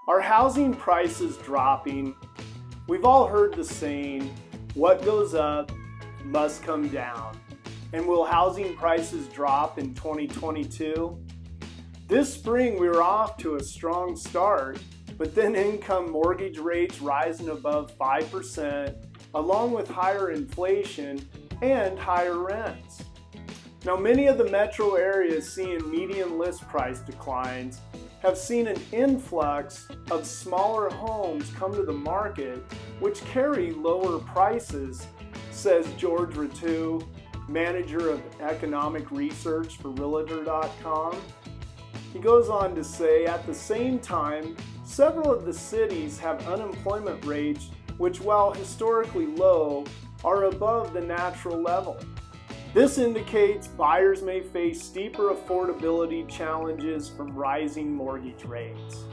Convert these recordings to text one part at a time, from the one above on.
Are housing prices dropping? We've all heard the saying, what goes up must come down. And will housing prices drop in 2022? This spring we were off to a strong start, but then income mortgage rates rising above 5%, along with higher inflation and higher rents. Now, many of the metro areas seeing median list price declines have seen an influx of smaller homes come to the market, which carry lower prices, says George Ratiu, manager of economic research for Realtor.com. He goes on to say, at the same time, several of the cities have unemployment rates which, while historically low, are above the natural level. This indicates buyers may face steeper affordability challenges from rising mortgage rates.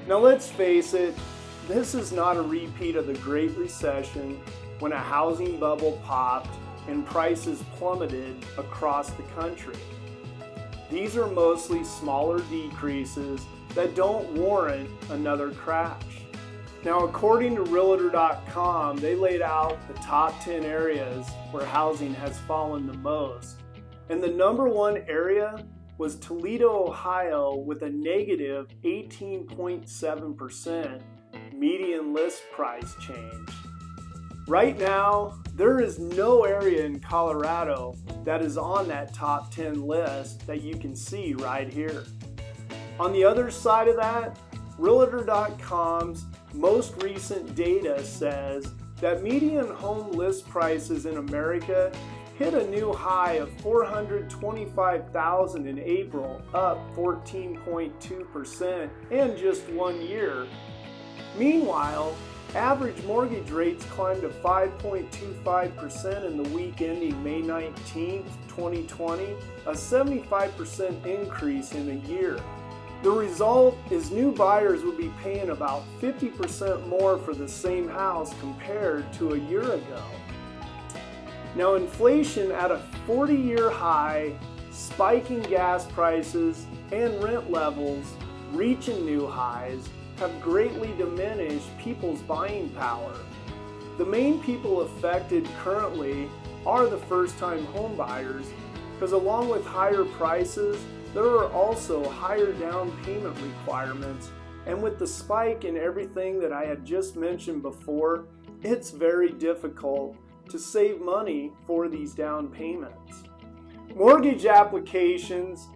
Now let's face it, this is not a repeat of the Great Recession when a housing bubble popped and prices plummeted across the country. These are mostly smaller decreases that don't warrant another crash. Now, according to Realtor.com, they laid out the top 10 areas where housing has fallen the most. And the number one area was Toledo, Ohio, with a negative 18.7% median list price change. Right now, there is no area in Colorado that is on that top 10 list that you can see right here. On the other side of that, Realtor.com's most recent data says that median home list prices in America hit a new high of $425,000 in April, up 14.2% in just 1 year. Meanwhile, average mortgage rates climbed to 5.25% in the week ending May 19, 2020, a 75% increase in a year. The result is new buyers will be paying about 50% more for the same house compared to a year ago. Now, inflation at a 40-year high, spiking gas prices, and rent levels reaching new highs have greatly diminished people's buying power. The main people affected currently are the first-time home buyers, because along with higher prices, there are also higher down payment requirements, and with the spike in everything that I had just mentioned before, it's very difficult to save money for these down payments. Mortgage applications,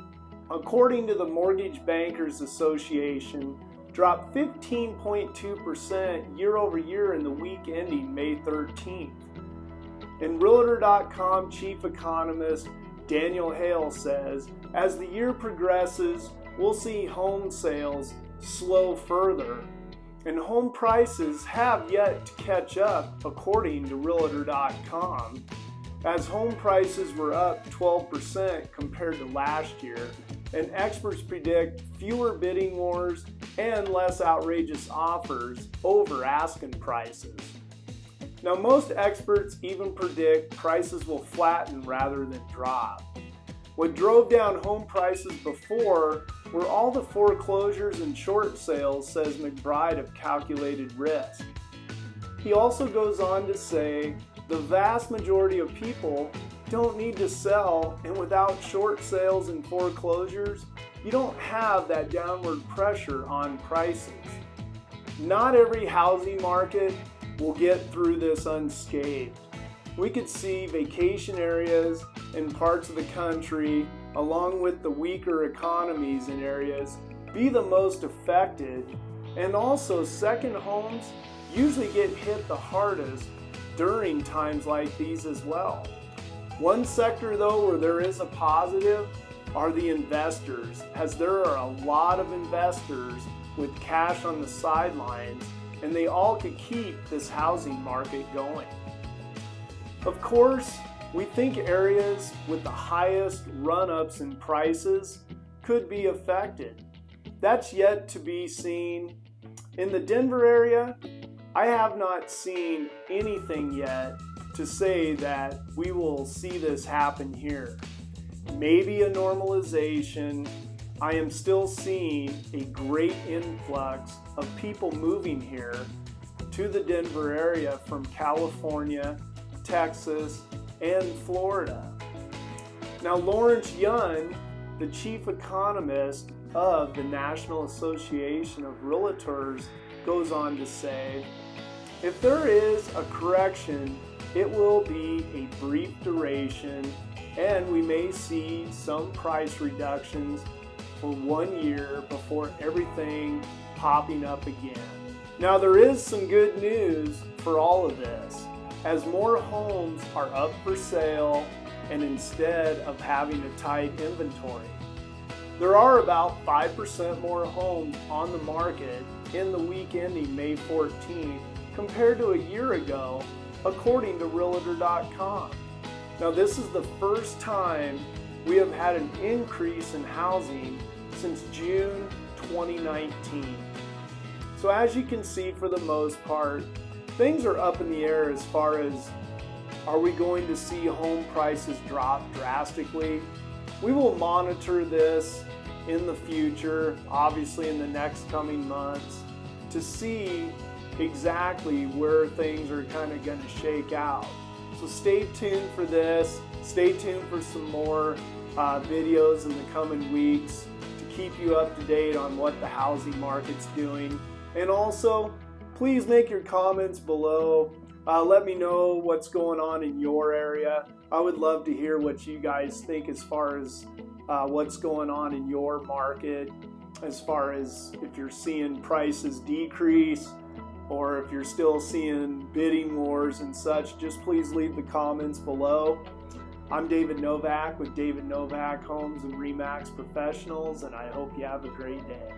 according to the Mortgage Bankers Association, dropped 15.2% year over year in the week ending May 13th. And Realtor.com chief economist Daniel Hale says, as the year progresses, we'll see home sales slow further, and home prices have yet to catch up, according to Realtor.com, as home prices were up 12% compared to last year, and experts predict fewer bidding wars and less outrageous offers over asking prices. Now, most experts even predict prices will flatten rather than drop. What drove down home prices before were all the foreclosures and short sales, says McBride of Calculated Risk. He also goes on to say the vast majority of people don't need to sell, and without short sales and foreclosures, you don't have that downward pressure on prices. Not every housing market will get through this unscathed. We could see vacation areas in parts of the country, along with the weaker economies in areas, be the most affected, and also second homes usually get hit the hardest during times like these as well. One sector though where there is a positive are the investors, as there are a lot of investors with cash on the sidelines, and they all could keep this housing market going. Of course, we think areas with the highest run-ups in prices could be affected. That's yet to be seen. In the Denver area, I have not seen anything yet to say that we will see this happen here. Maybe a normalization, I am still seeing a great influx of people moving here to the Denver area from California, Texas, and Florida. Now, Lawrence Yun, the chief economist of the National Association of Realtors, goes on to say, if there is a correction, it will be a brief duration, and we may see some price reductions for 1 year before everything popping up again. Now, there is some good news for all of this, as more homes are up for sale, and instead of having a tight inventory. There are about 5% more homes on the market in the week ending May 14th compared to a year ago, according to Realtor.com. Now, this is the first time we have had an increase in housing since June 2019. So as you can see, for the most part, things are up in the air as far as, are we going to see home prices drop drastically? We will monitor this in the future, obviously in the next coming months, to see exactly where things are kind of going to shake out. So stay tuned for this. Stay tuned for some more videos in the coming weeks to keep you up to date on what the housing market's doing. And also, please make your comments below. Let me know what's going on in your area. I would love to hear what you guys think as far as what's going on in your market, as far as if you're seeing prices decrease or if you're still seeing bidding wars and such. Just please leave the comments below. I'm David Novak with David Novak Homes and RE/MAX Professionals, and I hope you have a great day.